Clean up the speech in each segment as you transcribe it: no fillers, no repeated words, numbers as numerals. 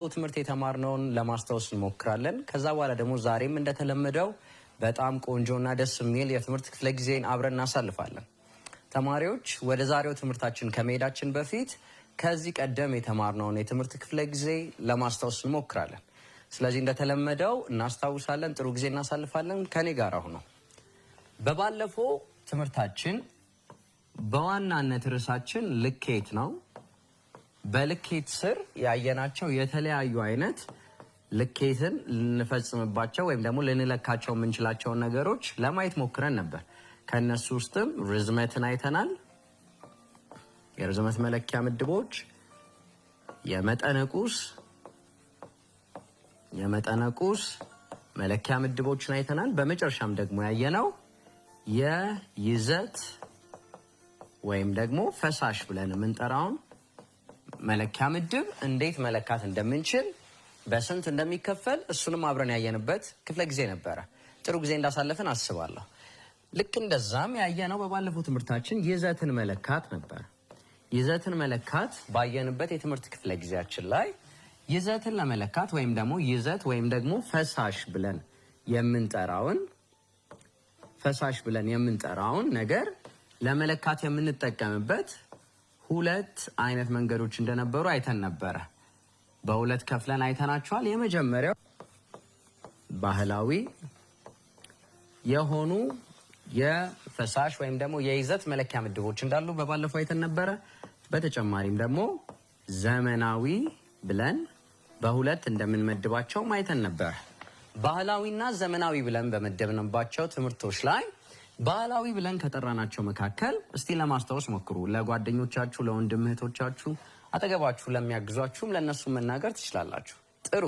ትምህርት የተማርነውን ለማስታወስ እንሞክራለን። ከዛ በኋላ ደግሞ ዛሬም እንደተለመደው በጣም ቆንጆና ደስ የሚል የትምህርት ክፍለ ጊዜን አብረን እናሳልፋለን። ተማሪዎች ወደ ዛሬው ትምህርታችን ከመሄዳችን በፊት ከዚህ ቀደም የተማርነውን የትምህርት ክፍለ ጊዜ ለማስታወስ እንሞክራለን። ስለዚህ እንደተለመደው እናስታውሳለን፣ ጥሩ ጊዜ እናሳልፋለን። ከኔ ጋር አሁን ነው። በባለፈው ትምህርታችን በዋናነት ርዕሳችን ልኬት ነው። በልኬት ስር ያየናቸው የተለያዩ አይነት ልኬትን ልንፈጽምባቸው ወይም ደግሞ ልንለካቸው የምንችላቸውን ነገሮች ለማየት ሞክረን ነበር። ከነሱ ውስጥም ርዝመትን አይተናል፣ የርዝመት መለኪያ ምድቦች፣ የመጠነ ቁስ መለኪያ ምድቦችን አይተናል። በመጨረሻም ደግሞ ያየነው የይዘት ወይም ደግሞ ፈሳሽ ብለን የምንጠራውን መለኪያ ምድብ እንዴት መለካት እንደምንችል፣ በስንት እንደሚከፈል እሱንም አብረን ያየንበት ክፍለ ጊዜ ነበረ። ጥሩ ጊዜ እንዳሳለፍን አስባለሁ። ልክ እንደዛም ያየነው በባለፈው ትምህርታችን ይዘትን መለካት ነበር። ይዘትን መለካት ባየንበት የትምህርት ክፍለ ጊዜያችን ላይ ይዘትን ለመለካት ወይም ደግሞ ይዘት ወይም ደግሞ ፈሳሽ ብለን የምንጠራውን ነገር ለመለካት የምንጠቀምበት ሁለት አይነት መንገዶች እንደነበሩ አይተን ነበረ። በሁለት ከፍለን አይተናቸዋል። የመጀመሪያው ባህላዊ የሆኑ የፈሳሽ ወይም ደግሞ የይዘት መለኪያ ምድቦች እንዳሉ በባለፈው አይተን ነበረ። በተጨማሪም ደግሞ ዘመናዊ ብለን በሁለት እንደምንመድባቸው አይተን ነበረ። ባህላዊና ዘመናዊ ብለን በመደብንባቸው ትምህርቶች ላይ ባህላዊ ብለን ከጠራናቸው መካከል እስቲ ለማስታወስ ሞክሩ። ለጓደኞቻችሁ፣ ለወንድም እህቶቻችሁ፣ አጠገባችሁ ለሚያግዟችሁም ለነሱ መናገር ትችላላችሁ። ጥሩ።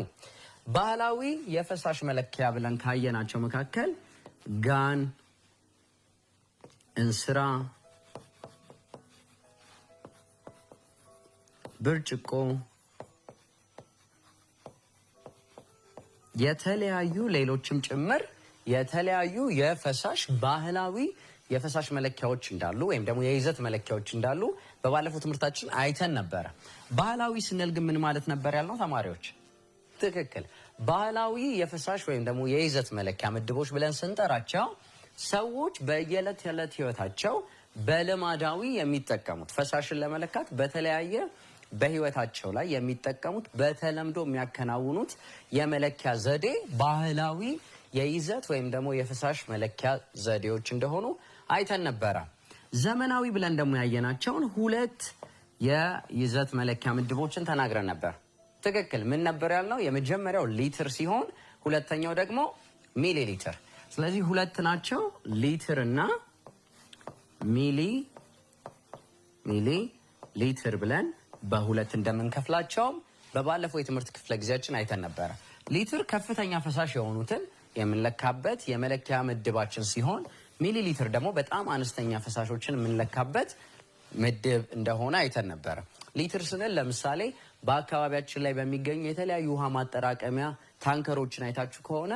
ባህላዊ የፈሳሽ መለኪያ ብለን ካየናቸው መካከል ጋን፣ እንስራ፣ ብርጭቆ፣ የተለያዩ ሌሎችም ጭምር የተለያዩ የፈሳሽ ባህላዊ የፈሳሽ መለኪያዎች እንዳሉ ወይም ደግሞ የይዘት መለኪያዎች እንዳሉ በባለፈው ትምህርታችን አይተን ነበረ። ባህላዊ ስንል ግን ምን ማለት ነበር ያልነው ተማሪዎች? ትክክል። ባህላዊ የፈሳሽ ወይም ደግሞ የይዘት መለኪያ ምድቦች ብለን ስንጠራቸው ሰዎች በየዕለት ተዕለት ህይወታቸው በልማዳዊ የሚጠቀሙት ፈሳሽን ለመለካት በተለያየ በህይወታቸው ላይ የሚጠቀሙት በተለምዶ የሚያከናውኑት የመለኪያ ዘዴ ባህላዊ የይዘት ወይም ደግሞ የፈሳሽ መለኪያ ዘዴዎች እንደሆኑ አይተን ነበረ። ዘመናዊ ብለን ደግሞ ያየናቸውን ሁለት የይዘት መለኪያ ምድቦችን ተናግረን ነበር። ትክክል። ምን ነበር ያልነው? የመጀመሪያው ሊትር ሲሆን ሁለተኛው ደግሞ ሚሊ ሊትር። ስለዚህ ሁለት ናቸው፣ ሊትር እና ሚሊ ሊትር ብለን በሁለት እንደምንከፍላቸውም በባለፈው የትምህርት ክፍለ ጊዜያችን አይተን ነበረ። ሊትር ከፍተኛ ፈሳሽ የሆኑትን የምንለካበት የመለኪያ ምድባችን ሲሆን ሚሊ ሊትር ደግሞ በጣም አነስተኛ ፈሳሾችን የምንለካበት ምድብ እንደሆነ አይተን ነበረ። ሊትር ስንል ለምሳሌ በአካባቢያችን ላይ በሚገኙ የተለያዩ ውሃ ማጠራቀሚያ ታንከሮችን አይታችሁ ከሆነ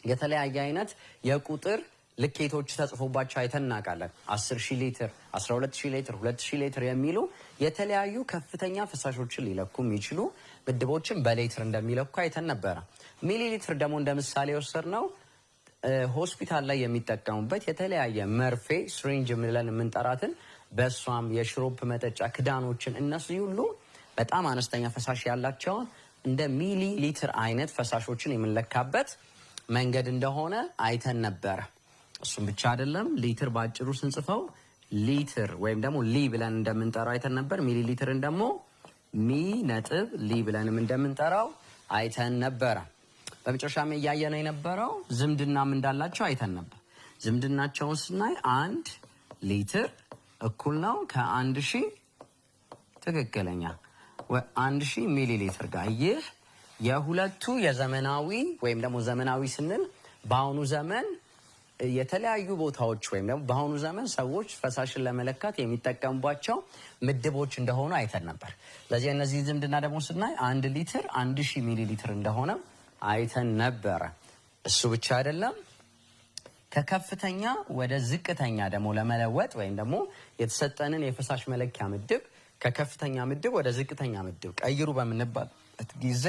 የተለያየ አይነት የቁጥር ልኬቶች ተጽፎባቸው አይተን እናውቃለን። 10,000 ሊትር፣ 12,000 ሊትር፣ 2,000 ሊትር የሚሉ የተለያዩ ከፍተኛ ፈሳሾችን ሊለኩ የሚችሉ ምድቦችን በሊትር እንደሚለኩ አይተን ነበረ። ሚሊ ሊትር ደግሞ እንደ ምሳሌ የወሰድነው ሆስፒታል ላይ የሚጠቀሙበት የተለያየ መርፌ ስሪንጅ ብለን የምንጠራትን በእሷም የሽሮፕ መጠጫ ክዳኖችን እነሱ ሁሉ በጣም አነስተኛ ፈሳሽ ያላቸውን እንደ ሚሊ ሊትር አይነት ፈሳሾችን የምንለካበት መንገድ እንደሆነ አይተን ነበረ። እሱም ብቻ አይደለም። ሊትር በአጭሩ ስንጽፈው ሊትር ወይም ደግሞ ሊ ብለን እንደምንጠራው አይተን ነበር። ሚሊ ሊትርን ደግሞ ሊ ብለንም እንደምንጠራው አይተን ነበረ። በመጨረሻም እያየነው የነበረው ዝምድናም እንዳላቸው አይተን ነበር። ዝምድናቸውን ስናይ 1 ሊትር እኩል ነው ከ1000 ትክክለኛ 1000 ሚሊ ሊትር ጋር። ይህ የሁለቱ የዘመናዊ ወይም ደግሞ ዘመናዊ ስንል በአሁኑ ዘመን የተለያዩ ቦታዎች ወይም ደግሞ በአሁኑ ዘመን ሰዎች ፈሳሽን ለመለካት የሚጠቀሙባቸው ምድቦች እንደሆኑ አይተን ነበር። ስለዚህ እነዚህ ዝምድና ደግሞ ስናይ 1 ሊትር 1000 ሚሊ ሊትር እንደሆነ አይተን ነበረ። እሱ ብቻ አይደለም። ከከፍተኛ ወደ ዝቅተኛ ደግሞ ለመለወጥ ወይም ደግሞ የተሰጠንን የፈሳሽ መለኪያ ምድብ ከከፍተኛ ምድብ ወደ ዝቅተኛ ምድብ ቀይሩ በምንቀይርበት ጊዜ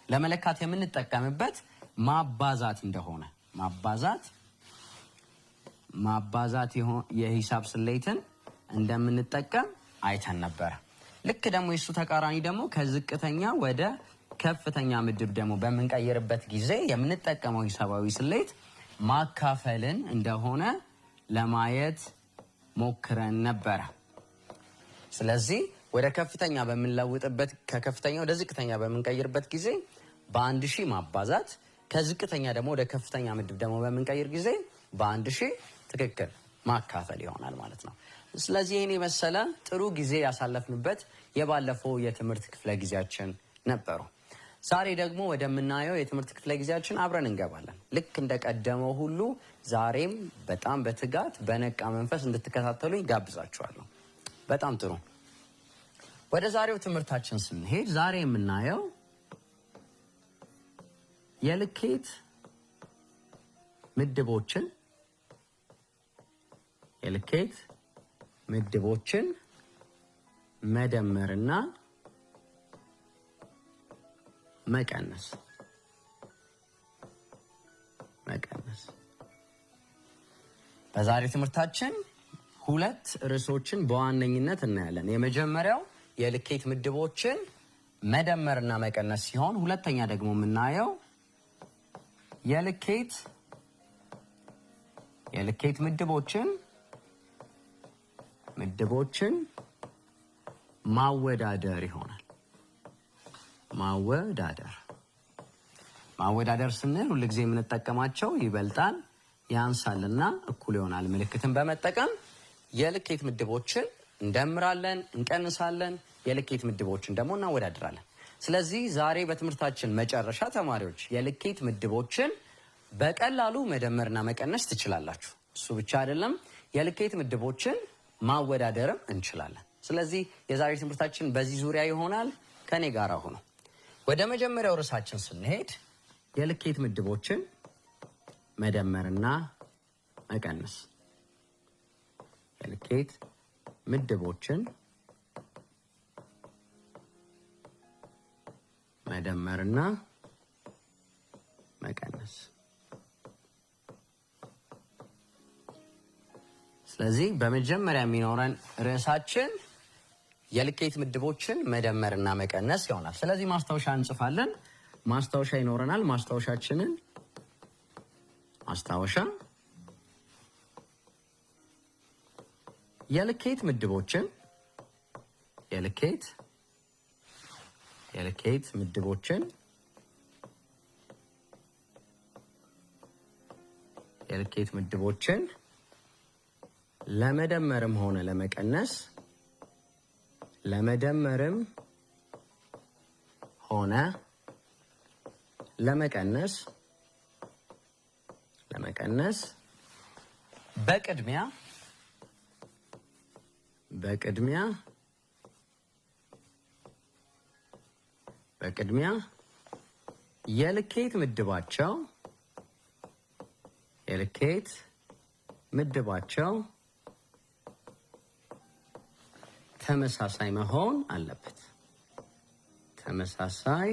ለመለካት የምንጠቀምበት ማባዛት እንደሆነ ማባዛት የሂሳብ ስሌትን እንደምንጠቀም አይተን ነበር። ልክ ደግሞ የሱ ተቃራኒ ደግሞ ከዝቅተኛ ወደ ከፍተኛ ምድብ ደግሞ በምንቀይርበት ጊዜ የምንጠቀመው ሂሳባዊ ስሌት ማካፈልን እንደሆነ ለማየት ሞክረን ነበረ። ስለዚህ ወደ ከፍተኛ በምንለውጥበት ከከፍተኛ ወደ ዝቅተኛ በምንቀይርበት ጊዜ በ1000 ማባዛት፣ ከዝቅተኛ ደግሞ ወደ ከፍተኛ ምድብ ደግሞ በምንቀይር ጊዜ በ1000 ትክክል ማካፈል ይሆናል ማለት ነው። ስለዚህ ይህን የመሰለ ጥሩ ጊዜ ያሳለፍንበት የባለፈው የትምህርት ክፍለ ጊዜያችን ነበሩ። ዛሬ ደግሞ ወደምናየው የትምህርት ክፍለ ጊዜያችን አብረን እንገባለን። ልክ እንደቀደመው ሁሉ ዛሬም በጣም በትጋት በነቃ መንፈስ እንድትከታተሉ ይጋብዛችኋለሁ። በጣም ጥሩ። ወደ ዛሬው ትምህርታችን ስንሄድ ዛሬ የምናየው የልኬት ምድቦችን መደመርና መቀነስ በዛሬው ትምህርታችን ሁለት ርዕሶችን በዋነኝነት እናያለን። የመጀመሪያው የልኬት ምድቦችን መደመርና መቀነስ ሲሆን፣ ሁለተኛ ደግሞ የምናየው የልኬት ምድቦችን ማወዳደር ይሆናል። ማወዳደር ስንል ሁልጊዜ የምንጠቀማቸው ይበልጣል፣ ያንሳልና እኩል ይሆናል ምልክትን በመጠቀም የልኬት ምድቦችን እንደምራለን፣ እንቀንሳለን፣ የልኬት ምድቦችን ደግሞ እናወዳድራለን። ስለዚህ ዛሬ በትምህርታችን መጨረሻ ተማሪዎች የልኬት ምድቦችን በቀላሉ መደመርና መቀነስ ትችላላችሁ። እሱ ብቻ አይደለም፣ የልኬት ምድቦችን ማወዳደርም እንችላለን። ስለዚህ የዛሬ ትምህርታችን በዚህ ዙሪያ ይሆናል። ከኔ ጋር ሆኖ ወደ መጀመሪያው ርዕሳችን ስንሄድ የልኬት ምድቦችን መደመርና መቀነስ የልኬት ምድቦችን መደመርና መቀነስ። ስለዚህ በመጀመሪያ የሚኖረን ርዕሳችን የልኬት ምድቦችን መደመርና መቀነስ ይሆናል። ስለዚህ ማስታወሻ እንጽፋለን። ማስታወሻ ይኖረናል። ማስታወሻችንን የልኬት ምድቦችን ለመደመርም ሆነ ለመቀነስ በቅድሚያ የልኬት ምድባቸው ተመሳሳይ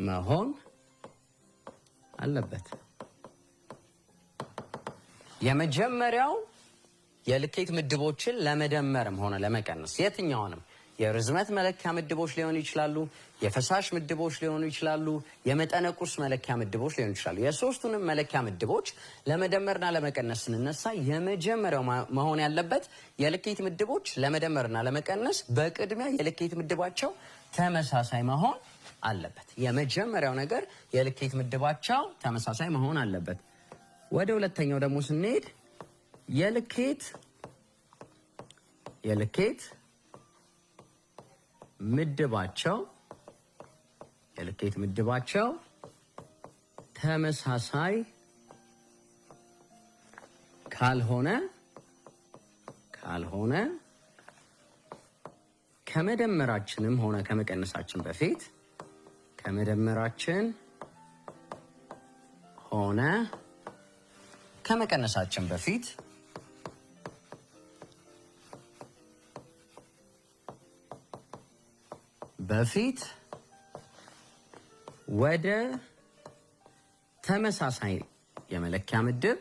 መሆን አለበት። የመጀመሪያው የልኬት ምድቦችን ለመደመርም ሆነ ለመቀነስ የትኛውንም የርዝመት መለኪያ ምድቦች ሊሆኑ ይችላሉ፣ የፈሳሽ ምድቦች ሊሆኑ ይችላሉ፣ የመጠነ ቁስ መለኪያ ምድቦች ሊሆኑ ይችላሉ። የሶስቱንም መለኪያ ምድቦች ለመደመርና ለመቀነስ ስንነሳ የመጀመሪያው መሆን ያለበት የልኬት ምድቦች ለመደመርና ለመቀነስ በቅድሚያ የልኬት ምድባቸው ተመሳሳይ መሆን አለበት። የመጀመሪያው ነገር የልኬት ምድባቸው ተመሳሳይ መሆን አለበት። ወደ ሁለተኛው ደግሞ ስንሄድ የልኬት ምድባቸው ተመሳሳይ ካልሆነ ከመደመራችንም ሆነ ከመቀነሳችን በፊት በፊት ወደ ተመሳሳይ የመለኪያ ምድብ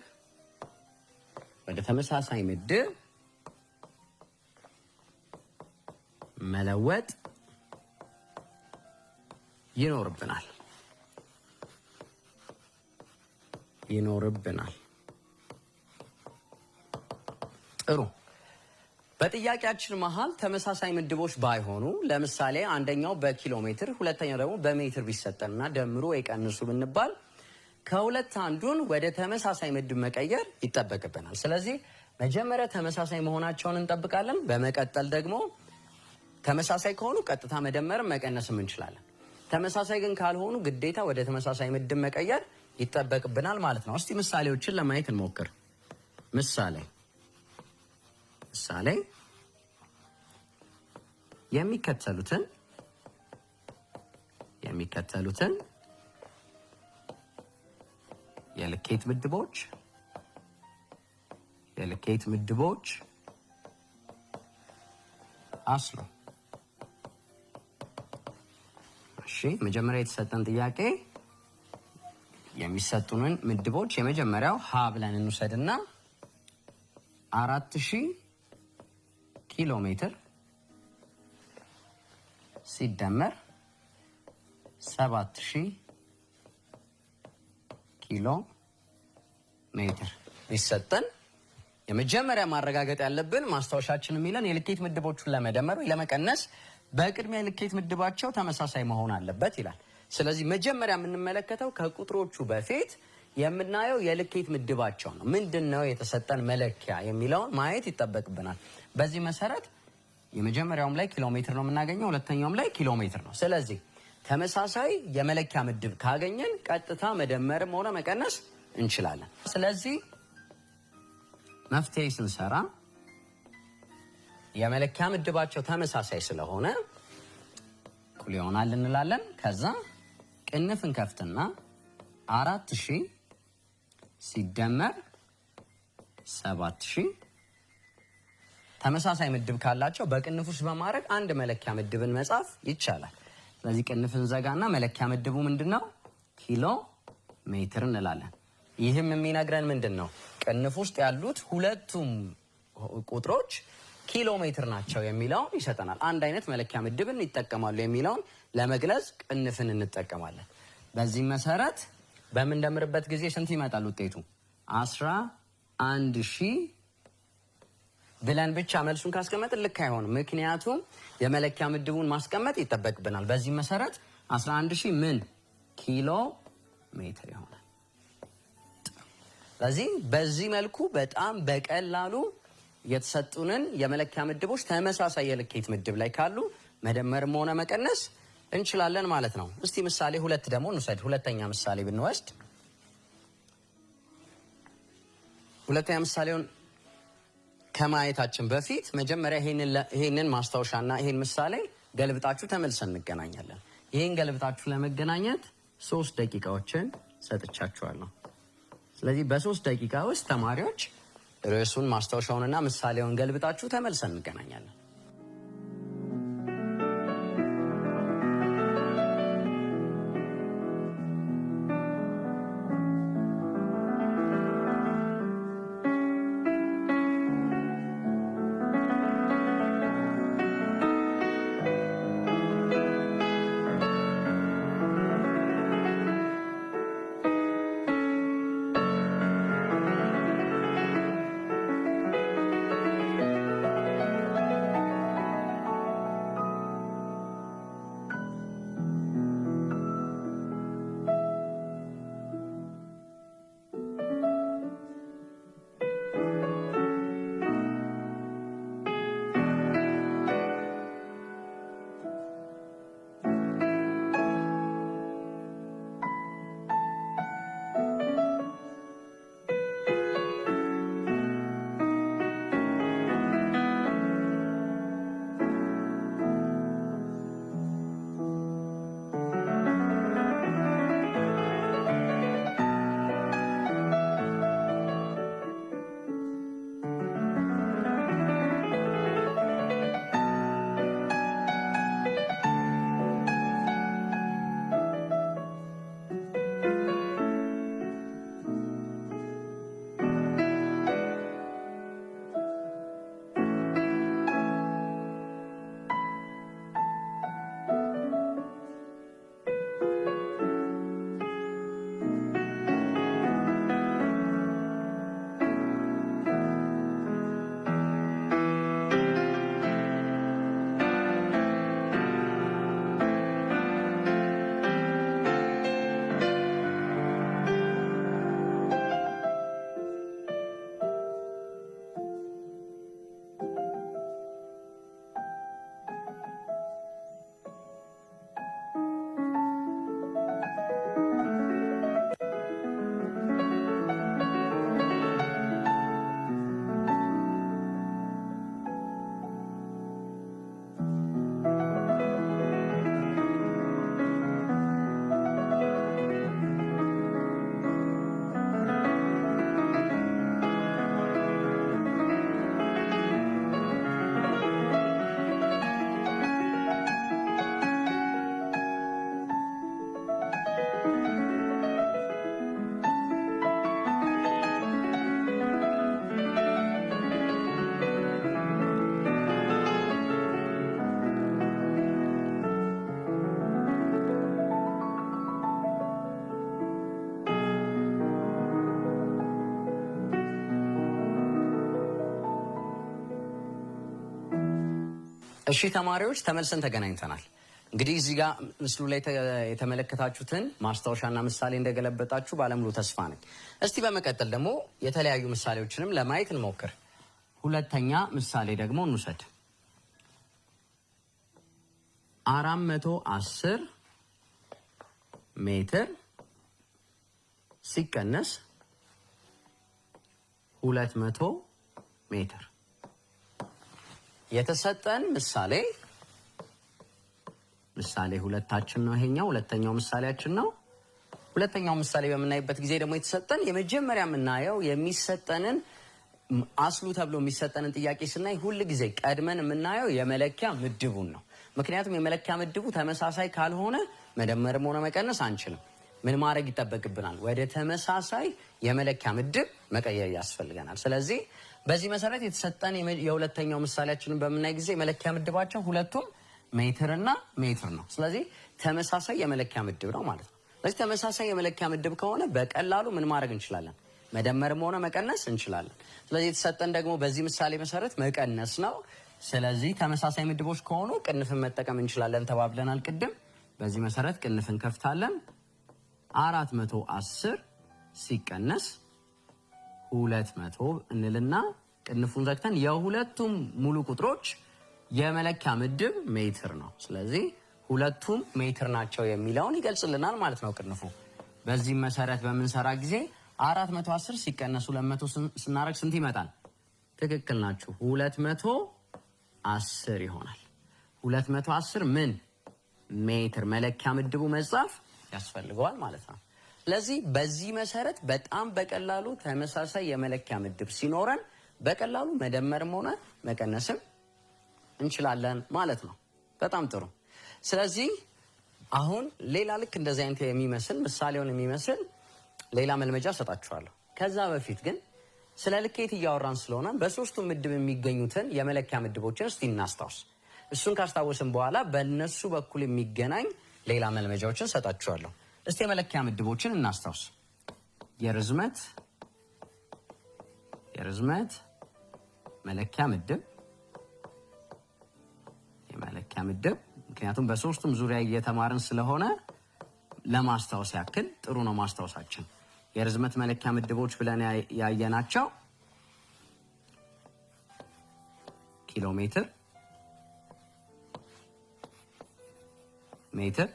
መለወጥ ይኖርብናል። ጥሩ። በጥያቄያችን መሃል ተመሳሳይ ምድቦች ባይሆኑ ለምሳሌ አንደኛው በኪሎ ሜትር ሁለተኛው ደግሞ በሜትር ቢሰጠንና ደምሩ ይቀንሱ ብንባል ከሁለት አንዱን ወደ ተመሳሳይ ምድብ መቀየር ይጠበቅብናል። ስለዚህ መጀመሪያ ተመሳሳይ መሆናቸውን እንጠብቃለን። በመቀጠል ደግሞ ተመሳሳይ ከሆኑ ቀጥታ መደመርም መቀነስም እንችላለን። ተመሳሳይ ግን ካልሆኑ ግዴታ ወደ ተመሳሳይ ምድብ መቀየር ይጠበቅብናል ማለት ነው። እስቲ ምሳሌዎችን ለማየት እንሞክር። ምሳሌ የሚከተሉትን የልኬት ምድቦች አስሉ። እሺ፣ መጀመሪያ የተሰጠን ጥያቄ የሚሰጡንን ምድቦች የመጀመሪያው ሀ ብለን እንውሰድና 4000 ኪሎ ሜትር ሲደመር 7000 ኪሎ ሜትር ይሰጠን። የመጀመሪያ ማረጋገጥ ያለብን ማስታወሻችን የሚለን የልኬት ምድቦቹን ለመደመር ወይ ለመቀነስ በቅድሚያ የልኬት ምድባቸው ተመሳሳይ መሆን አለበት ይላል። ስለዚህ መጀመሪያ የምንመለከተው ከቁጥሮቹ በፊት የምናየው የልኬት ምድባቸው ነው። ምንድነው የተሰጠን መለኪያ የሚለውን ማየት ይጠበቅብናል። በዚህ መሰረት የመጀመሪያውም ላይ ኪሎ ሜትር ነው የምናገኘው፣ ሁለተኛውም ላይ ኪሎ ሜትር ነው። ስለዚህ ተመሳሳይ የመለኪያ ምድብ ካገኘን ቀጥታ መደመርም ሆነ መቀነስ እንችላለን። ስለዚህ መፍትሄ ስንሰራ የመለኪያ ምድባቸው ተመሳሳይ ስለሆነ እኩል ይሆናል እንላለን። ከዛ ቅንፍ እንከፍትና 4000 ሲደመር 7000 ተመሳሳይ ምድብ ካላቸው በቅንፍ ውስጥ በማድረግ አንድ መለኪያ ምድብን መጻፍ ይቻላል። ስለዚህ ቅንፍን ዘጋና መለኪያ ምድቡ ምንድነው? ኪሎ ሜትር እንላለን። ይህም የሚነግረን ምንድነው? ቅንፍ ውስጥ ያሉት ሁለቱም ቁጥሮች ኪሎ ሜትር ናቸው የሚለውን ይሰጠናል። አንድ አይነት መለኪያ ምድብን ይጠቀማሉ የሚለውን ለመግለጽ ቅንፍን እንጠቀማለን። በዚህ መሰረት በምንደምርበት ጊዜ ስንት ይመጣል ውጤቱ? 11000 ብለን ብቻ መልሱን ካስቀመጥን ልክ አይሆንም። ምክንያቱም የመለኪያ ምድቡን ማስቀመጥ ይጠበቅብናል። በዚህ መሰረት 11000 ምን ኪሎ ሜትር ይሆናል። ስለዚህ በዚህ መልኩ በጣም በቀላሉ የተሰጡንን የመለኪያ ምድቦች ተመሳሳይ የልኬት ምድብ ላይ ካሉ መደመርም ሆነ መቀነስ እንችላለን ማለት ነው። እስቲ ምሳሌ 2 ደግሞ እንውሰድ። ሁለተኛ ምሳሌ ብንወስድ ሁለተኛ ምሳሌውን ከማየታችን በፊት መጀመሪያ ይሄንን ማስታወሻና ይሄን ምሳሌ ገልብጣችሁ ተመልሰን እንገናኛለን። ይሄን ገልብጣችሁ ለመገናኘት 3 ደቂቃዎችን ሰጥቻችኋለሁ። ስለዚህ በ3 ደቂቃ ውስጥ ተማሪዎች ርዕሱን ማስታወሻውንና ምሳሌውን ገልብጣችሁ ተመልሰን እንገናኛለን። እሺ ተማሪዎች ተመልሰን ተገናኝተናል። እንግዲህ እዚህ ጋር ምስሉ ላይ የተመለከታችሁትን ማስታወሻና ምሳሌ እንደገለበጣችሁ ባለሙሉ ተስፋ ነኝ። እስቲ በመቀጠል ደግሞ የተለያዩ ምሳሌዎችንም ለማየት እንሞክር። ሁለተኛ ምሳሌ ደግሞ እንውሰድ። 410 ሜትር ሲቀነስ 200 ሜትር። የተሰጠን ምሳሌ ሁለታችን ነው። ይሄኛው ሁለተኛው ምሳሌያችን ነው። ሁለተኛው ምሳሌ በምናይበት ጊዜ ደግሞ የተሰጠን የመጀመሪያ የምናየው የሚሰጠንን አስሉ ተብሎ የሚሰጠንን ጥያቄ ስናይ ሁል ጊዜ ቀድመን የምናየው የመለኪያ ምድቡን ነው። ምክንያቱም የመለኪያ ምድቡ ተመሳሳይ ካልሆነ መደመርም ሆነ መቀነስ አንችልም። ምን ማድረግ ይጠበቅብናል? ወደ ተመሳሳይ የመለኪያ ምድብ መቀየር ያስፈልገናል። ስለዚህ በዚህ መሰረት የተሰጠን የሁለተኛው ምሳሌያችንን በምናይ ጊዜ የመለኪያ ምድባቸው ሁለቱም ሜትርና ሜትር ነው። ስለዚህ ተመሳሳይ የመለኪያ ምድብ ነው ማለት ነው። ስለዚህ ተመሳሳይ የመለኪያ ምድብ ከሆነ በቀላሉ ምን ማድረግ እንችላለን? መደመርም ሆነ መቀነስ እንችላለን። ስለዚህ የተሰጠን ደግሞ በዚህ ምሳሌ መሰረት መቀነስ ነው። ስለዚህ ተመሳሳይ ምድቦች ከሆኑ ቅንፍን መጠቀም እንችላለን ተባብለናል ቅድም። በዚህ መሰረት ቅንፍን ከፍታለን። 410 ሲቀነስ 200 እንልና ቅንፉን ዘግተን የሁለቱም ሙሉ ቁጥሮች የመለኪያ ምድብ ሜትር ነው። ስለዚህ ሁለቱም ሜትር ናቸው የሚለውን ይገልጽልናል ማለት ነው ቅንፉ። በዚህ መሰረት በምንሰራ ጊዜ 410 ሲቀነስ 200 ስናደርግ ስንት ይመጣል? ትክክል ናችሁ፣ 210 ይሆናል። 210 ምን ሜትር መለኪያ ምድቡ መጻፍ ያስፈልገዋል ማለት ነው። ስለዚህ በዚህ መሰረት በጣም በቀላሉ ተመሳሳይ የመለኪያ ምድብ ሲኖረን በቀላሉ መደመርም ሆነ መቀነስም እንችላለን ማለት ነው። በጣም ጥሩ። ስለዚህ አሁን ሌላ ልክ እንደዚህ አይነት የሚመስል ምሳሌውን የሚመስል ሌላ መልመጃ ሰጣችኋለሁ። ከዛ በፊት ግን ስለ ልኬት እያወራን ስለሆነ በሶስቱ ምድብ የሚገኙትን የመለኪያ ምድቦችን እስቲ እናስታውስ። እሱን ካስታወስን በኋላ በእነሱ በኩል የሚገናኝ ሌላ መልመጃዎችን ሰጣችኋለሁ። እስቲ የመለኪያ ምድቦችን እናስታውስ። የርዝመት መለኪያ ምድብ፣ የመለኪያ ምድብ ምክንያቱም በሶስቱም ዙሪያ እየተማርን ስለሆነ ለማስታወስ ያክል ጥሩ ነው ማስታወሳችን። የርዝመት መለኪያ ምድቦች ብለን ያየናቸው ኪሎ ሜትር፣ ሜትር፣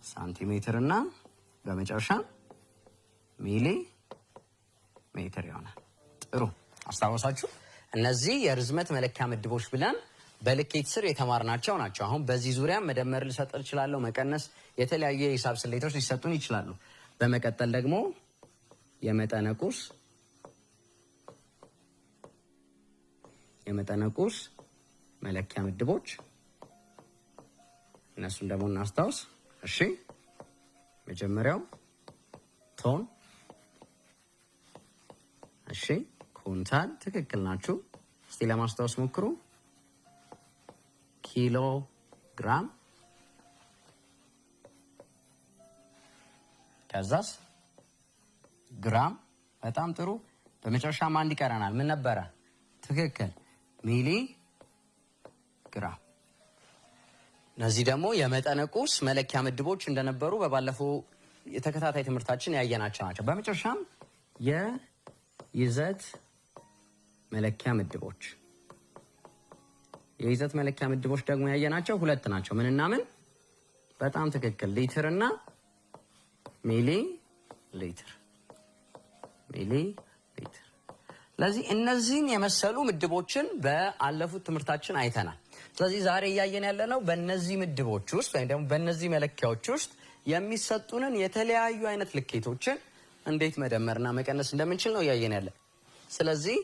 ሳንቲሜትር እና በመጨረሻ ሚሊ ሜትር ይሆናል። ጥሩ አስታወሳችሁ። እነዚህ የርዝመት መለኪያ ምድቦች ብለን በልኬት ስር የተማርናቸው ናቸው። አሁን በዚህ ዙሪያ መደመር ልሰጥ እችላለሁ፣ መቀነስ፣ የተለያዩ የሂሳብ ስሌቶች ሊሰጡን ይችላሉ። በመቀጠል ደግሞ የመጠነ ቁስ መለኪያ ምድቦች፣ እነሱን ደግሞ እናስታውስ። እሺ መጀመሪያው ቶን፣ እሺ ኩንታል፣ ትክክል ናችሁ። እስቲ ለማስታወስ ሞክሩ። ኪሎ ግራም፣ ከዛስ ግራም። በጣም ጥሩ። በመጨረሻም አንድ ይቀረናል። ምን ነበረ? ትክክል ሚሊ ግራም። እነዚህ ደግሞ የመጠነ ቁስ መለኪያ ምድቦች እንደነበሩ በባለፈው የተከታታይ ትምህርታችን ያየናቸው ናቸው። በመጨረሻም የይዘት መለኪያ ምድቦች፣ የይዘት መለኪያ ምድቦች ደግሞ ያየናቸው ሁለት ናቸው። ምንና ምን? በጣም ትክክል ሊትር እና ሚሊ ሊትር፣ ሚሊ ሊትር። ስለዚህ እነዚህን የመሰሉ ምድቦችን በአለፉት ትምህርታችን አይተናል። ስለዚህ ዛሬ እያየን ያለነው በእነዚህ ምድቦች ውስጥ ወይም ደግሞ በእነዚህ መለኪያዎች ውስጥ የሚሰጡንን የተለያዩ አይነት ልኬቶችን እንዴት መደመርና መቀነስ እንደምንችል ነው እያየን ያለን። ስለዚህ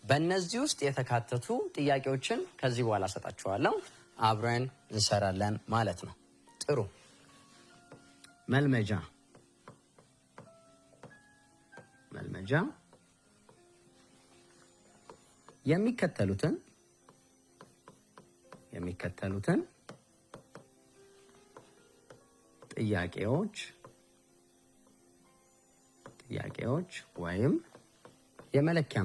በእነዚህ ውስጥ የተካተቱ ጥያቄዎችን ከዚህ በኋላ ሰጣችኋለሁ፣ አብረን እንሰራለን ማለት ነው። ጥሩ መልመጃ የሚከተሉትን ጥያቄዎች ወይም የመለኪያ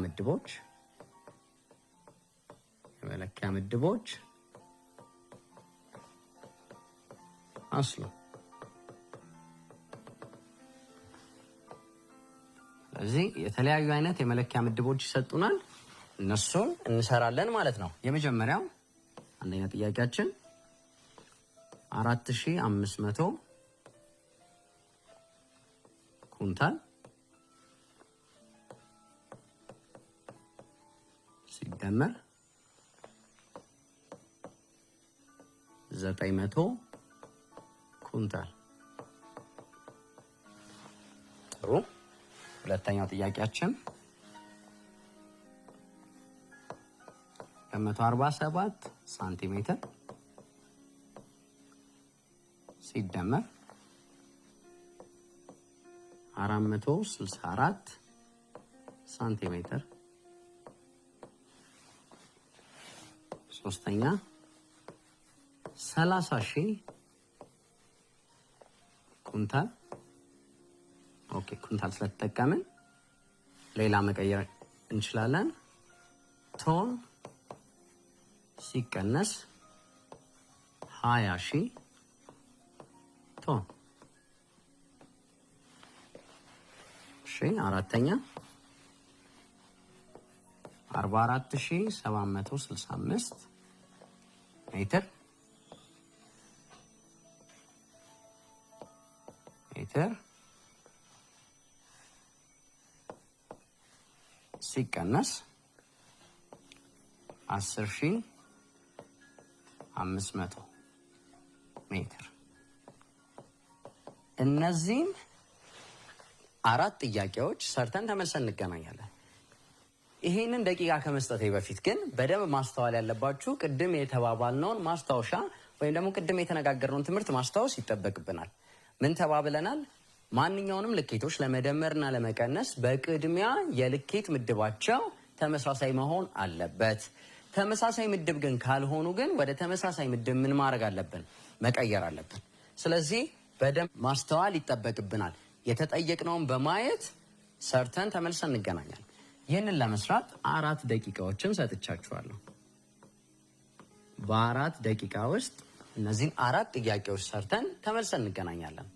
ምድቦች አስሉ። ስለዚህ የተለያዩ አይነት የመለኪያ ምድቦች ይሰጡናል። እነሱን እንሰራለን ማለት ነው። የመጀመሪያው አንደኛ ጥያቄያችን 4500 ኩንታል ሲደመር 900 ኩንታል። ጥሩ። ሁለተኛው ጥያቄያችን 147 ሳንቲሜትር ሲደመር 464 ሳንቲሜትር። ሶስተኛ 30,000 ኩንታል። ኦኬ ኩንታል ስለተጠቀምን ሌላ መቀየር እንችላለን። ቶን ሲቀነስ 20,000 ቶን። እሺ አራተኛ 44,765 ሜትር ሲቀነስ 10,500 ሜትር። እነዚህም አራት ጥያቄዎች ሰርተን ተመልሰን እንገናኛለን። ይሄንን ደቂቃ ከመስጠቴ በፊት ግን በደንብ ማስተዋል ያለባችሁ ቅድም የተባባልነውን ማስታወሻ ወይም ደግሞ ቅድም የተነጋገርነውን ትምህርት ማስታወስ ይጠበቅብናል። ምን ተባብለናል? ማንኛውንም ልኬቶች ለመደመርና ለመቀነስ በቅድሚያ የልኬት ምድባቸው ተመሳሳይ መሆን አለበት። ተመሳሳይ ምድብ ግን ካልሆኑ ግን ወደ ተመሳሳይ ምድብ ምን ማድረግ አለብን? መቀየር አለብን። ስለዚህ በደንብ ማስተዋል ይጠበቅብናል። የተጠየቅነውን በማየት ሰርተን ተመልሰን እንገናኛለን። ይህንን ለመስራት 4 ደቂቃዎችን ሰጥቻችኋለሁ። በ4 ደቂቃ ውስጥ እነዚህን 4 ጥያቄዎች ሰርተን ተመልሰን እንገናኛለን።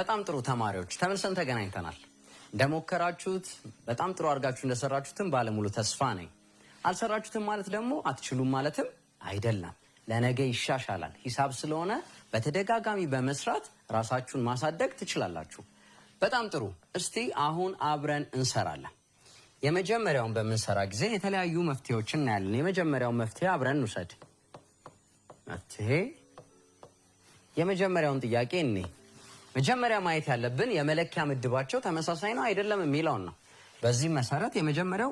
በጣም ጥሩ ተማሪዎች ተመልሰን ተገናኝተናል። እንደሞከራችሁት በጣም ጥሩ አድርጋችሁ እንደሰራችሁትም ባለሙሉ ተስፋ ነኝ። አልሰራችሁትም ማለት ደግሞ አትችሉም ማለትም አይደለም። ለነገ ይሻሻላል። ሂሳብ ስለሆነ በተደጋጋሚ በመስራት ራሳችሁን ማሳደግ ትችላላችሁ። በጣም ጥሩ። እስቲ አሁን አብረን እንሰራለን። የመጀመሪያውን በምንሰራ ጊዜ የተለያዩ መፍትሄዎችን እናያለን። የመጀመሪያውን መፍትሄ አብረን እንውሰድ። መፍትሄ የመጀመሪያውን ጥያቄ እኔ መጀመሪያ ማየት ያለብን የመለኪያ ምድባቸው ተመሳሳይ ነው አይደለም የሚለውን ነው። በዚህ መሰረት የመጀመሪያው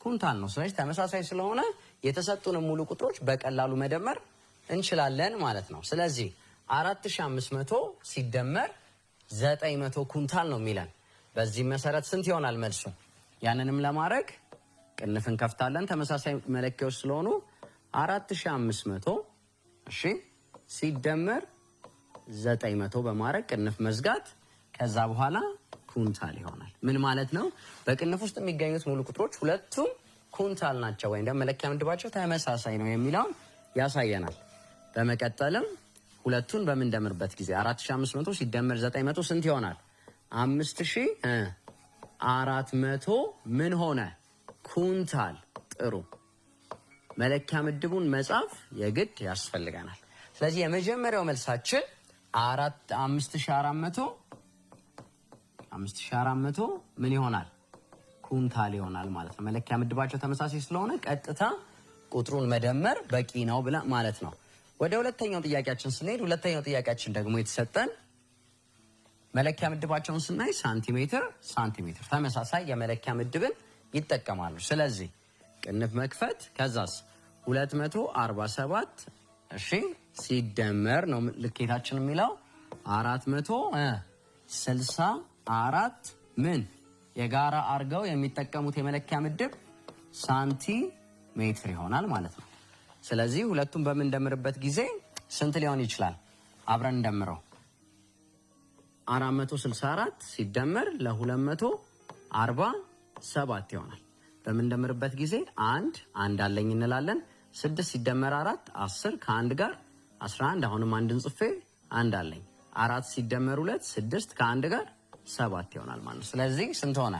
ኩንታል ነው። ስለዚህ ተመሳሳይ ስለሆነ የተሰጡን ሙሉ ቁጥሮች በቀላሉ መደመር እንችላለን ማለት ነው። ስለዚህ 4500 ሲደመር 900 ኩንታል ነው የሚለን። በዚህ መሰረት ስንት ይሆናል መልሱ? ያንንም ለማድረግ ቅንፍ እንከፍታለን። ተመሳሳይ መለኪያዎች ስለሆኑ 4500 እሺ ሲደመር 900 በማድረግ ቅንፍ መዝጋት፣ ከዛ በኋላ ኩንታል ይሆናል። ምን ማለት ነው? በቅንፍ ውስጥ የሚገኙት ሙሉ ቁጥሮች ሁለቱም ኩንታል ናቸው ወይም ደግሞ መለኪያ ምድባቸው ተመሳሳይ ነው የሚለውን ያሳየናል። በመቀጠልም ሁለቱን በምንደምርበት ጊዜ 4500 ሲደመር 900 ስንት ይሆናል? 5400 ምን ሆነ? ኩንታል። ጥሩ። መለኪያ ምድቡን መጻፍ የግድ ያስፈልገናል። ስለዚህ የመጀመሪያው መልሳችን 5400 ምን ይሆናል? ኩንታል ይሆናል ማለት ነው። መለኪያ ምድባቸው ተመሳሳይ ስለሆነ ቀጥታ ቁጥሩን መደመር በቂ ነው ብለ ማለት ነው። ወደ ሁለተኛው ጥያቄያችን ስንሄድ ሁለተኛው ጥያቄያችን ደግሞ የተሰጠን መለኪያ ምድባቸውን ስናይ ሳንቲሜትር ተመሳሳይ የመለኪያ ምድብን ይጠቀማሉ። ስለዚህ ቅንፍ መክፈት ከዛስ 247 እሺ ሲደመር ነው ልኬታችን የሚለው 464 ምን የጋራ አርገው የሚጠቀሙት የመለኪያ ምድብ ሳንቲሜትር ይሆናል ማለት ነው። ስለዚህ ሁለቱም በምንደምርበት ጊዜ ስንት ሊሆን ይችላል? አብረን እንደምረው 464 ሲደመር ለ247 ይሆናል። በምንደምርበት ጊዜ አንድ አለኝ እንላለን። 6 ሲደመር 4 10 ከአንድ ጋር 11 አሁንም አንድን ጽፌ አንድ አለኝ። 4 ሲደመር 2 6 ከአንድ ጋር 7 ይሆናል ማለት ነው። ስለዚህ ስንት ሆነ?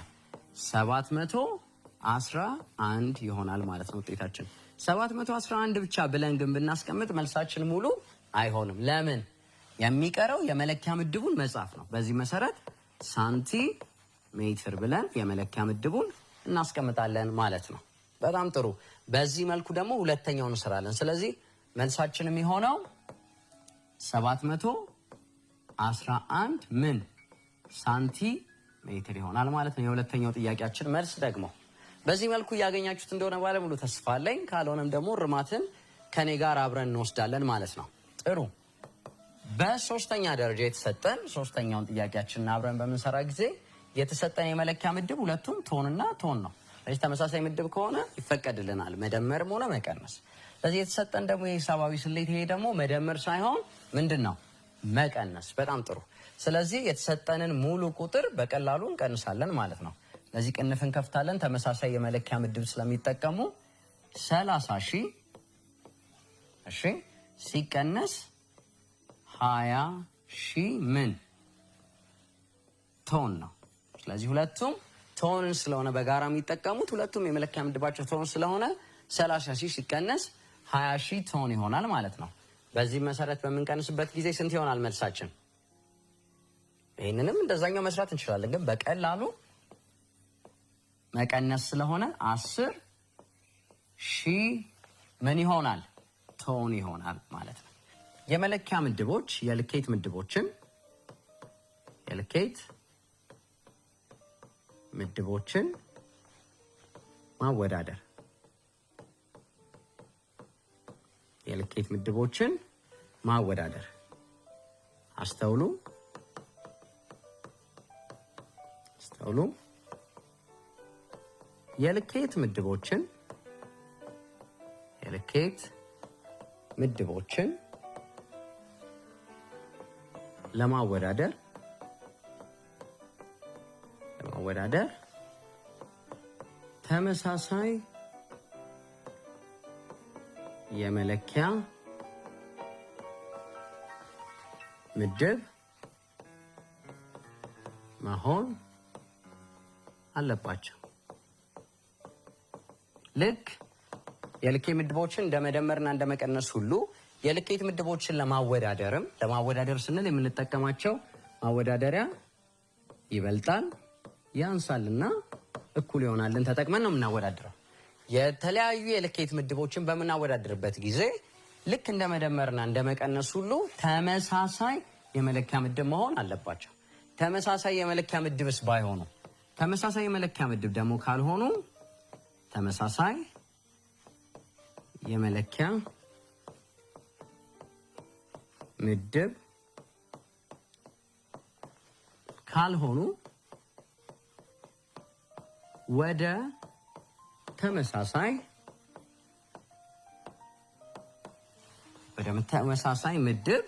711 ይሆናል ማለት ነው ውጤታችን። 711 ብቻ ብለን ግን ብናስቀምጥ መልሳችን ሙሉ አይሆንም። ለምን? የሚቀረው የመለኪያ ምድቡን መጻፍ ነው። በዚህ መሰረት ሳንቲሜትር ብለን የመለኪያ ምድቡን እናስቀምጣለን ማለት ነው። በጣም ጥሩ። በዚህ መልኩ ደግሞ ሁለተኛውን እንሰራለን። ስለዚህ መልሳችን የሚሆነው 711 ምን ሳንቲሜትር ይሆናል ማለት ነው። የሁለተኛው ጥያቄያችን መልስ ደግሞ በዚህ መልኩ እያገኛችሁት እንደሆነ ባለሙሉ ተስፋ አለኝ። ካልሆነም ደግሞ እርማትን ከኔ ጋር አብረን እንወስዳለን ማለት ነው። ጥሩ። በሶስተኛ ደረጃ የተሰጠን ሶስተኛውን ጥያቄያችንን አብረን በምንሰራ ጊዜ የተሰጠን የመለኪያ ምድብ ሁለቱም ቶንና ቶን ነው። ስለዚህ ተመሳሳይ ምድብ ከሆነ ይፈቀድልናል መደመርም ሆነ መቀነስ። ስለዚህ የተሰጠን ደግሞ የሂሳባዊ ስሌት ይሄ ደግሞ መደመር ሳይሆን ምንድን ነው? መቀነስ። በጣም ጥሩ። ስለዚህ የተሰጠንን ሙሉ ቁጥር በቀላሉ እንቀንሳለን ማለት ነው። ስለዚህ ቅንፍ እንከፍታለን። ተመሳሳይ የመለኪያ ምድብ ስለሚጠቀሙ 30,000 እሺ ሲቀነስ 20,000 ምን ቶን ነው። ስለዚህ ሁለቱም ቶንን ስለሆነ በጋራ የሚጠቀሙት ሁለቱም የመለኪያ ምድባቸው ቶን ስለሆነ 30,000 ሲቀነስ 20,000 ቶን ይሆናል ማለት ነው። በዚህ መሰረት በምንቀንስበት ጊዜ ስንት ይሆናል መልሳችን? ይህንንም እንደዛኛው መስራት እንችላለን፣ ግን በቀላሉ መቀነስ ስለሆነ 10,000 ምን ይሆናል? ቶን ይሆናል ማለት ነው። የመለኪያ ምድቦች የልኬት ምድቦችን ማወዳደር የልኬት ምድቦችን ማወዳደር። አስተውሉ። የልኬት ምድቦችን ለማወዳደር ተመሳሳይ የመለኪያ ምድብ መሆን አለባቸው። ልክ የልኬት ምድቦችን እንደመደመርና እንደመቀነስ ሁሉ የልኬት ምድቦችን ለማወዳደር ስንል የምንጠቀማቸው ማወዳደሪያ ይበልጣል፣ ያንሳልና እኩል ይሆናልን ተጠቅመን ነው የምናወዳድረው። የተለያዩ የልኬት ምድቦችን በምናወዳድርበት ጊዜ ልክ እንደመደመርና እንደመቀነስ ሁሉ ተመሳሳይ የመለኪያ ምድብ መሆን አለባቸው። ተመሳሳይ የመለኪያ ምድብስ ባይሆኑ፣ ተመሳሳይ የመለኪያ ምድብ ደግሞ ካልሆኑ ተመሳሳይ የመለኪያ ምድብ ካልሆኑ ወደ ተመሳሳይ ምድብ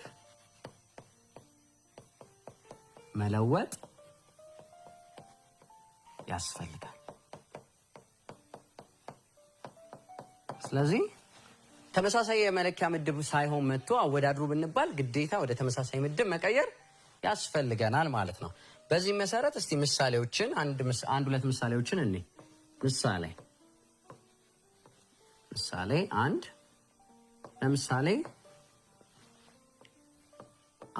መለወጥ ያስፈልጋል። ስለዚህ ተመሳሳይ የመለኪያ ምድብ ሳይሆን መጥቶ አወዳድሩ ብንባል ግዴታ ወደ ተመሳሳይ ምድብ መቀየር ያስፈልገናል ማለት ነው። በዚህ መሰረት እስቲ ምሳሌዎችን አንድ ሁለት ምሳሌዎችን እንይ። ምሳሌ አንድ ለምሳሌ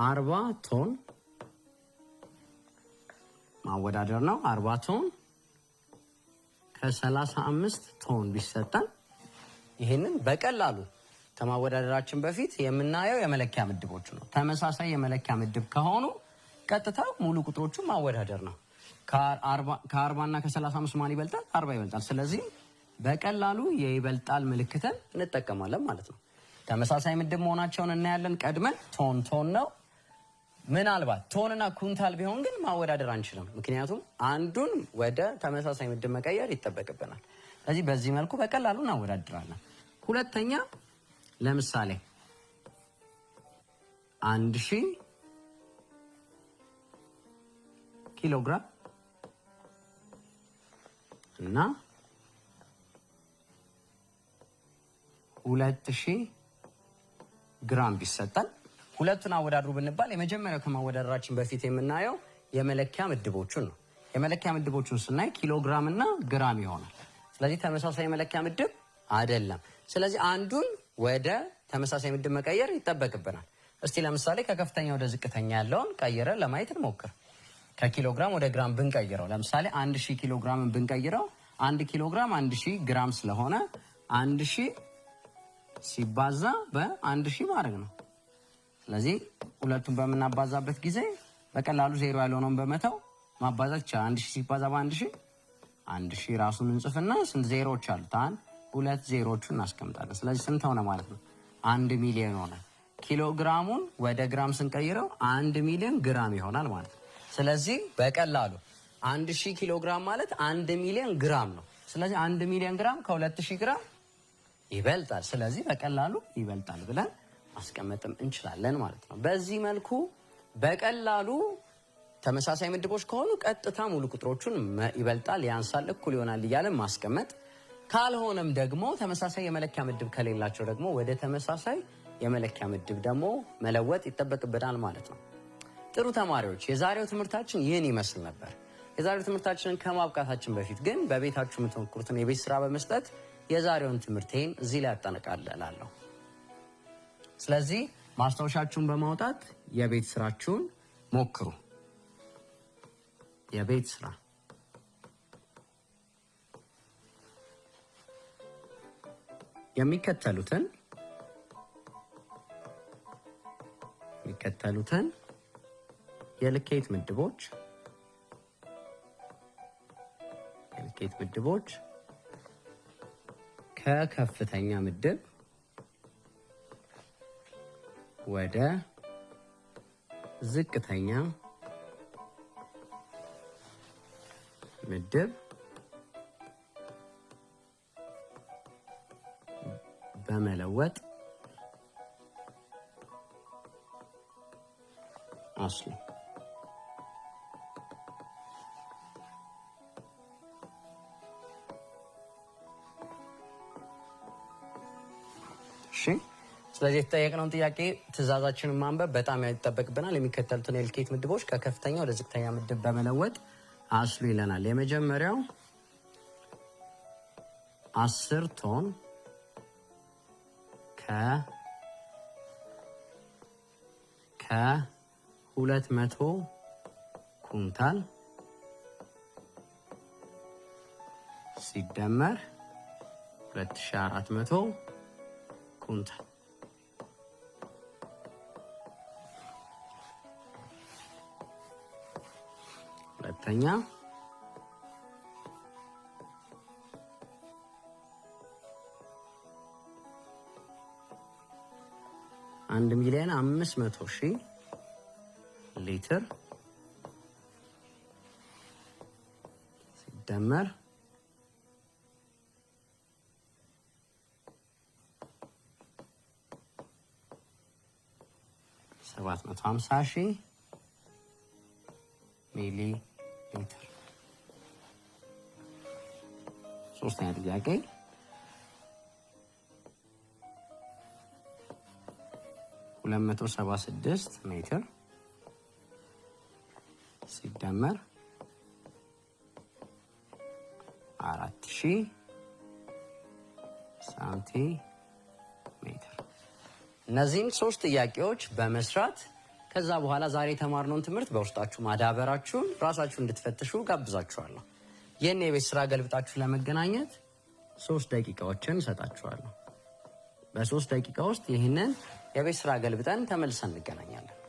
40 ቶን ማወዳደር ነው። 40 ቶን ከ35 ቶን ቢሰጠን ይሄንን በቀላሉ ከማወዳደራችን በፊት የምናየው የመለኪያ ምድቦቹ ነው። ተመሳሳይ የመለኪያ ምድብ ከሆኑ ቀጥታ ሙሉ ቁጥሮቹን ማወዳደር ነው። ከ40 እና ከ35 ማን ይበልጣል? 40 ይበልጣል። ስለዚህ በቀላሉ የይበልጣል ምልክትን እንጠቀማለን ማለት ነው። ተመሳሳይ ምድብ መሆናቸውን እናያለን። ቀድመን ቶን ነው። ምናልባት ቶንና ኩንታል ቢሆን ግን ማወዳደር አንችልም። ምክንያቱም አንዱን ወደ ተመሳሳይ ምድብ መቀየር ይጠበቅብናል። ስለዚህ በዚህ መልኩ በቀላሉ እናወዳድራለን። ሁለተኛ ለምሳሌ 1000 ኪሎ ግራም እና 2000 ግራም ቢሰጠን ሁለቱን አወዳድሩ ብንባል የመጀመሪያው ከማወዳደራችን በፊት የምናየው የመለኪያ ምድቦቹን ነው። የመለኪያ ምድቦቹን ስናይ ኪሎ ግራም እና ግራም ይሆናል። ስለዚህ ተመሳሳይ የመለኪያ ምድብ አይደለም። ስለዚህ አንዱን ወደ ተመሳሳይ ምድብ መቀየር ይጠበቅብናል። እስቲ ለምሳሌ ከከፍተኛ ወደ ዝቅተኛ ያለውን ቀይረን ለማየት እንሞክር። ከኪሎ ግራም ወደ ግራም ብንቀይረው ለምሳሌ 1000 ኪሎ ግራምን ብንቀይረው 1 ኪሎ ግራም 1000 ግራም ስለሆነ 1000 ሲባዛ በ1000 ማድረግ ነው። ስለዚህ ሁለቱን በምናባዛበት ጊዜ በቀላሉ ዜሮ ያልሆነውን በመተው ማባዛት ይቻላል። 1000 ሲባዛ በ1000 1000 ራሱን እንጽፍና ስንት ዜሮዎች አሉት? 2 ዜሮዎቹን እናስቀምጣለን። ስለዚህ ስንት ሆነ ማለት ነው? 1 ሚሊዮን ሆነ። ኪሎ ግራሙን ወደ ግራም ስንቀይረው 1 ሚሊዮን ግራም ይሆናል ማለት ነው። ስለዚህ በቀላሉ 1000 ኪሎ ግራም ማለት 1 ሚሊዮን ግራም ነው። ስለዚህ 1 ሚሊዮን ግራም ከ2000 ግራም ይበልጣል። ስለዚህ በቀላሉ ይበልጣል ብለን ማስቀመጥም እንችላለን ማለት ነው። በዚህ መልኩ በቀላሉ ተመሳሳይ ምድቦች ከሆኑ ቀጥታ ሙሉ ቁጥሮቹን ይበልጣል፣ ያንሳል፣ እኩል ይሆናል እያለን ማስቀመጥ፣ ካልሆነም ደግሞ ተመሳሳይ የመለኪያ ምድብ ከሌላቸው ደግሞ ወደ ተመሳሳይ የመለኪያ ምድብ ደግሞ መለወጥ ይጠበቅብናል ማለት ነው። ጥሩ ተማሪዎች፣ የዛሬው ትምህርታችን ይህን ይመስል ነበር። የዛሬው ትምህርታችንን ከማብቃታችን በፊት ግን በቤታችሁ የምትሞክሩትን የቤት ስራ በመስጠት የዛሬውን ትምህርቴን እዚህ ላይ አጠናቅቃለሁ። ስለዚህ ማስታወሻችሁን በማውጣት የቤት ስራችሁን ሞክሩ። የቤት ስራ የሚከተሉትን የልኬት ምድቦች ከከፍተኛ ምድብ ወደ ዝቅተኛ ምድብ በመለወጥ አስሉ። ስለዚህ የተጠየቅነውን ጥያቄ ትእዛዛችንን ማንበብ በጣም ያጠበቅብናል። የሚከተሉትን የልኬት ምድቦች ከከፍተኛ ወደ ዝቅተኛ ምድብ በመለወጥ አስሉ ይለናል። የመጀመሪያው 10 ቶን ከ200 ኩንታል ሲደመር 2400 ኩንታል። ሁለተኛ 1,500,000 ሊትር ሲደመር 750,000 ሚሊ ሊትር። ሶስተኛ ጥያቄ 276 ሜትር ሲደመር 4000 ሳንቲሜትር። እነዚህን 3 ጥያቄዎች በመስራት ከዛ በኋላ ዛሬ የተማርነውን ትምህርት በውስጣችሁ ማዳበራችሁን ራሳችሁ እንድትፈትሹ ጋብዛችኋለሁ። ይህን የቤት ስራ ገልብጣችሁ ለመገናኘት 3 ደቂቃዎችን እሰጣችኋለሁ። በ3 ደቂቃ ውስጥ ይህንን የቤት ስራ ገልብጠን ተመልሰን እንገናኛለን።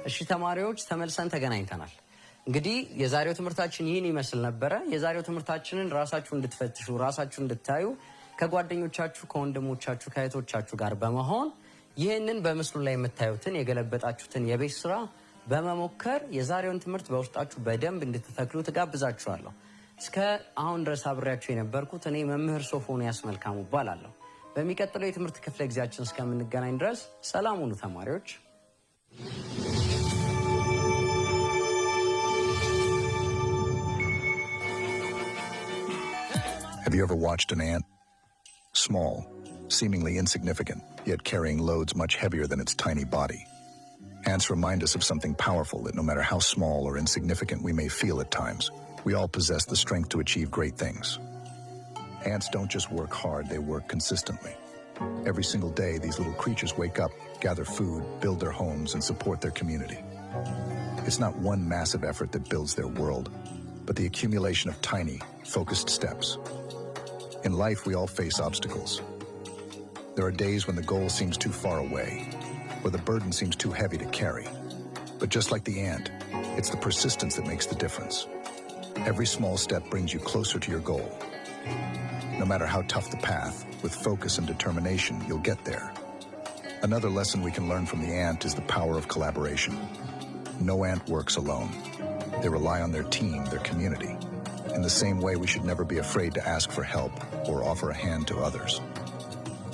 እሺ ተማሪዎች ተመልሰን ተገናኝተናል። እንግዲህ የዛሬው ትምህርታችን ይህን ይመስል ነበረ። የዛሬው ትምህርታችንን ራሳችሁ እንድትፈትሹ ራሳችሁ እንድታዩ ከጓደኞቻችሁ ከወንድሞቻችሁ ከእህቶቻችሁ ጋር በመሆን ይህንን በምስሉ ላይ የምታዩትን የገለበጣችሁትን የቤት ስራ በመሞከር የዛሬውን ትምህርት በውስጣችሁ በደንብ እንድትተክሉ ተጋብዛችኋለሁ። እስከ አሁን ድረስ አብሬያችሁ የነበርኩት እኔ መምህር ሶፎንያስ መልካሙ እባላለሁ። በሚቀጥለው የትምህርት ክፍለ ጊዜያችን እስከምንገናኝ ድረስ ሰላም ሁኑ ተማሪዎች። Have you ever watched an ant? Small, seemingly insignificant, yet carrying loads much heavier than its tiny body. Ants remind us of something powerful that no matter how small or insignificant we may feel at times, we all possess the strength to achieve great things. Ants don't just work hard, they work consistently. Every single day, these little creatures wake up, gather food, build their homes, and support their community. It's not one massive effort that builds their world, but the accumulation of tiny, focused steps. In life, we all face obstacles. There are days when the goal seems too far away, or the burden seems too heavy to carry. But just like the ant, it's the persistence that makes the difference. Every small step brings you closer to your goal. No matter how tough the path, with focus and determination, you'll get there. Another lesson we can learn from the ant is the power of collaboration. No ant works alone. They rely on their team, their community. In the same way, we should never be afraid to ask for help or offer a hand to others.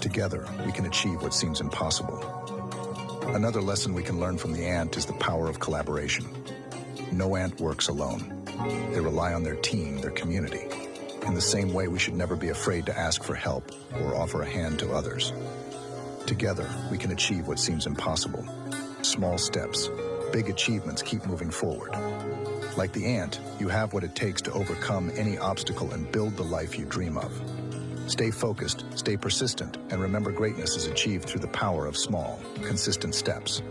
Together, we can achieve what seems impossible. Another lesson we can learn from the ant is the power of collaboration. No ant works alone. They rely on their team, their community. In the same way, we should never be afraid to ask for help or offer a hand to others. Together, we can achieve what seems impossible. Small steps, big achievements keep moving forward. Like the ant, you have what it takes to overcome any obstacle and build the life you dream of. Stay focused, stay persistent, and remember greatness is achieved through the power of small, consistent steps.